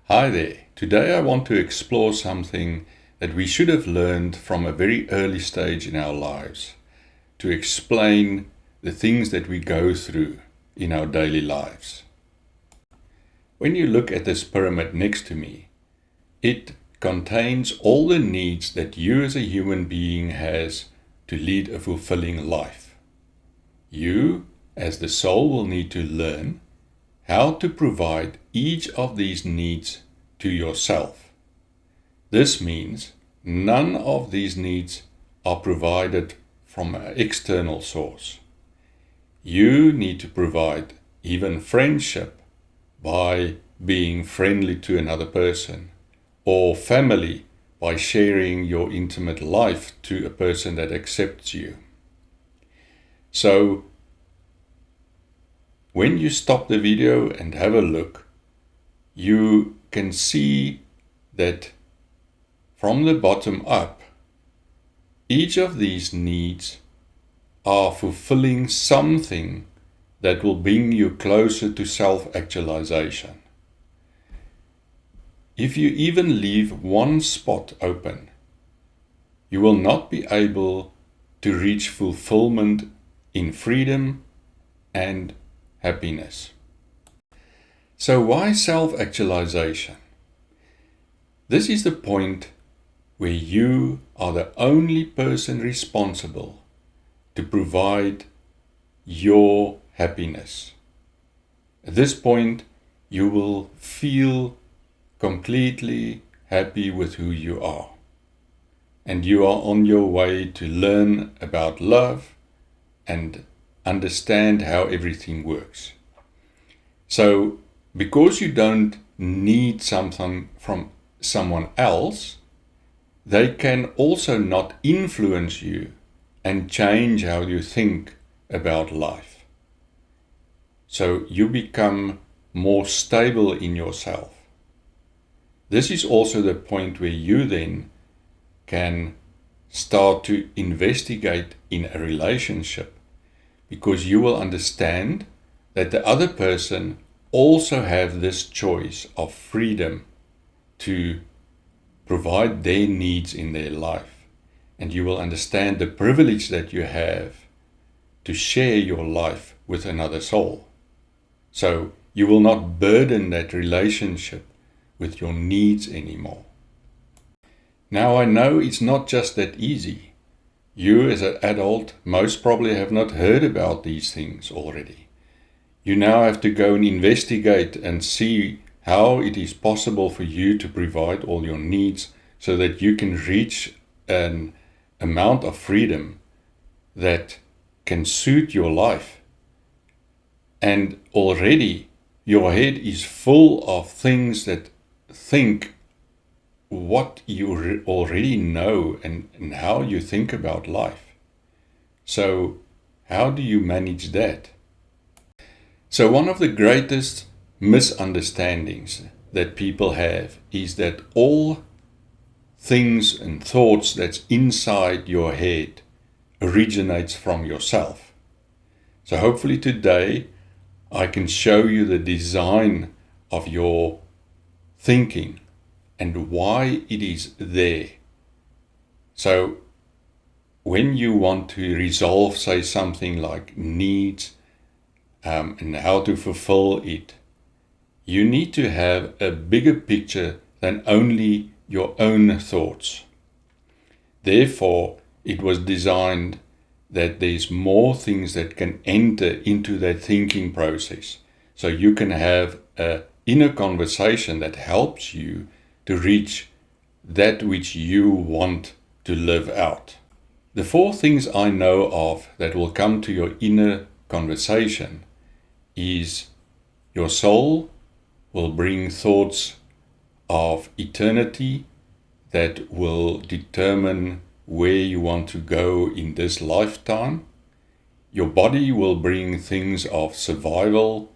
Hi there. Today I want to explore something that we should have learned from a very early stage in our lives, to explain the things that we go through in our daily lives. When you look at this pyramid next to me, it contains all the needs that you as a human being has to lead a fulfilling life. You, as the soul, will need to learn how to provide each of these needs to yourself. This means none of these needs are provided from an external source. You need to provide even friendship by being friendly to another person, or family by sharing your intimate life to a person that accepts you. So, when you stop the video and have a look, you can see that from the bottom up, each of these needs are fulfilling something that will bring you closer to self-actualization. If you even leave one spot open, you will not be able to reach fulfillment in freedom and happiness. So why self-actualization? This is the point where you are the only person responsible to provide your happiness. At this point, you will feel completely happy with who you are. And you are on your way to learn about love and understand how everything works. So, because you don't need something from someone else, they can also not influence you and change how you think about life. So you become more stable in yourself. This is also the point where you then can start to investigate in a relationship, because you will understand that the other person also have this choice of freedom to provide their needs in their life. And you will understand the privilege that you have to share your life with another soul. So you will not burden that relationship with your needs anymore. Now I know it's not just that easy. You as an adult most probably have not heard about these things already. You now have to go and investigate and see how it is possible for you to provide all your needs so that you can reach an amount of freedom that can suit your life. And already your head is full of things that think what you already know and how you think about life. So how do you manage that? So one of the greatest misunderstandings that people have is that all things and thoughts that's inside your head originates from yourself. So hopefully today I can show you the design of your thinking and why it is there. So when you want to resolve, say, something like needs and how to fulfill it, you need to have a bigger picture than only your own thoughts. Therefore, it was designed that there's more things that can enter into that thinking process. So you can have an inner conversation that helps you to reach that which you want to live out. The four things I know of that will come to your inner conversation is your soul will bring thoughts of eternity that will determine where you want to go in this lifetime. Your body will bring things of survival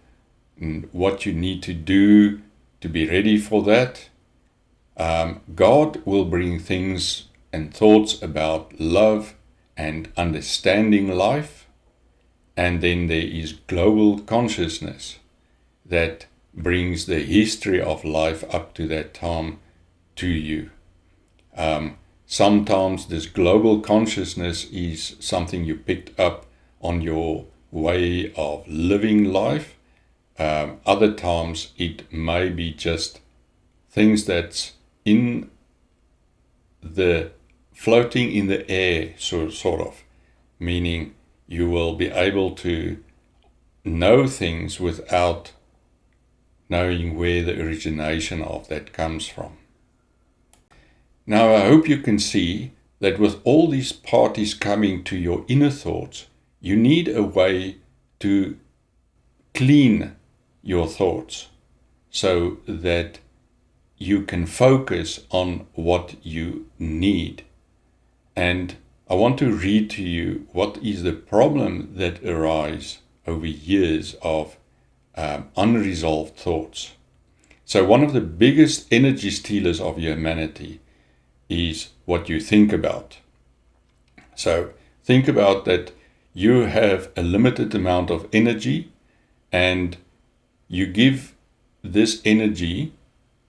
and what you need to do to be ready for that. God will bring things and thoughts about love and understanding life. And then there is global consciousness that brings the history of life up to that time to you. Sometimes this global consciousness is something you picked up on your way of living life. Other times it may be just things that's in the floating in the air, sort of, meaning you will be able to know things without knowing where the origination of that comes from. Now, I hope you can see that with all these parties coming to your inner thoughts, you need a way to clean your thoughts so that you can focus on what you need. And I want to read to you what is the problem that arises over years of unresolved thoughts. So one of the biggest energy stealers of humanity is what you think about. So think about that you have a limited amount of energy and you give this energy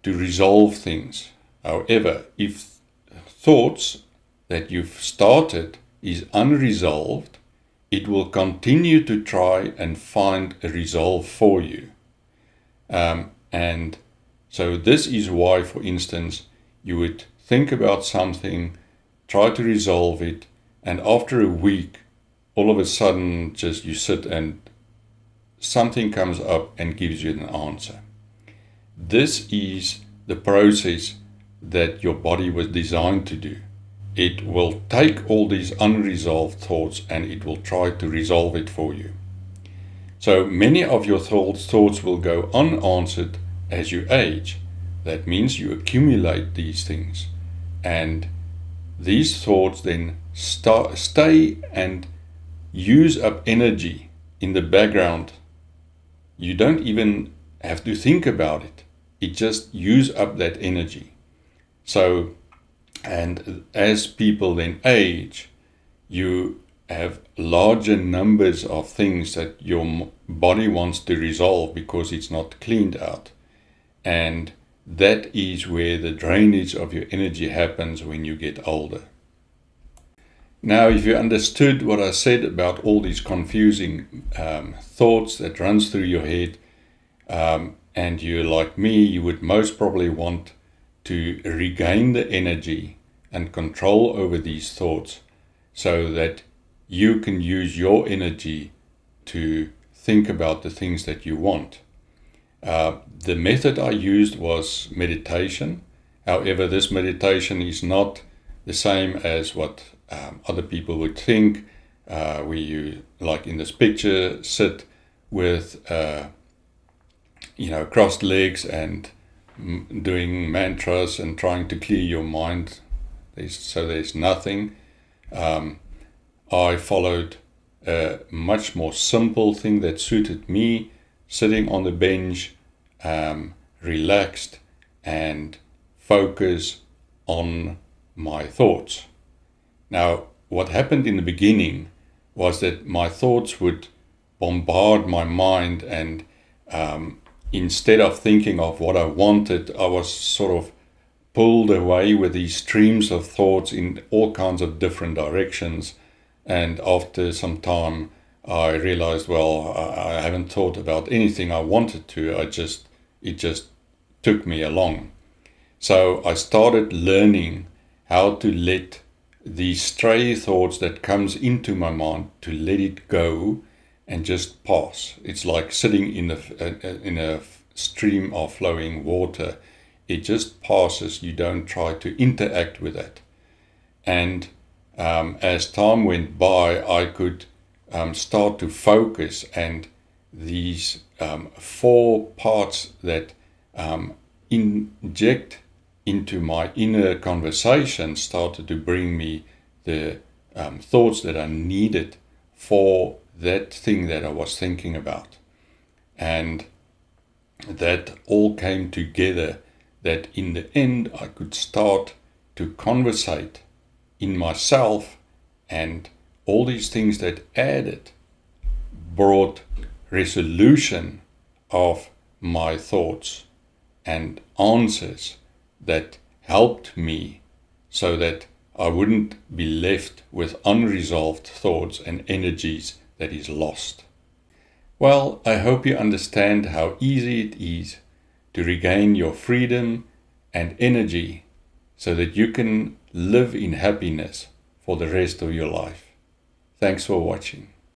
to resolve things. However, if thoughts that you've started is unresolved, it will continue to try and find a resolve for you. And so this is why, for instance, you would think about something, try to resolve it, and after a week, all of a sudden, just you sit and something comes up and gives you an answer. This is the process that your body was designed to do. It will take all these unresolved thoughts and it will try to resolve it for you. So many of your thoughts will go unanswered as you age. That means you accumulate these things. And these thoughts then stay and use up energy in the background. You don't even have to think about it. It just uses up that energy. So, and as people then age, you have larger numbers of things that your body wants to resolve because it's not cleaned out. And that is where the drainage of your energy happens when you get older. Now, if you understood what I said about all these confusing thoughts that runs through your head, and you're like me, you would most probably want to regain the energy and control over these thoughts so that you can use your energy to think about the things that you want. The method I used was meditation. However, this meditation is not the same as what other people would think, where you, like in this picture, sit with crossed legs and doing mantras and trying to clear your mind. There's nothing. I followed a much more simple thing that suited me, sitting on the bench, relaxed and focus on my thoughts. Now, what happened in the beginning was that my thoughts would bombard my mind, and instead of thinking of what I wanted, I was sort of pulled away with these streams of thoughts in all kinds of different directions. And after some time, I realized, well, I haven't thought about anything I wanted to. It just took me along. So I started learning how to let these stray thoughts that comes into my mind, to let it go and just pass. It's like sitting in a stream of flowing water. It just passes. You don't try to interact with it. And as time went by, I could start to focus, and these 4 parts that inject into my inner conversation started to bring me the thoughts that I needed for that thing that I was thinking about. And that all came together, that in the end I could start to conversate in myself, and all these things that added brought resolution of my thoughts and answers that helped me so that I wouldn't be left with unresolved thoughts and energies that is lost. Well, I hope you understand how easy it is to regain your freedom and energy so that you can live in happiness for the rest of your life. Thanks for watching.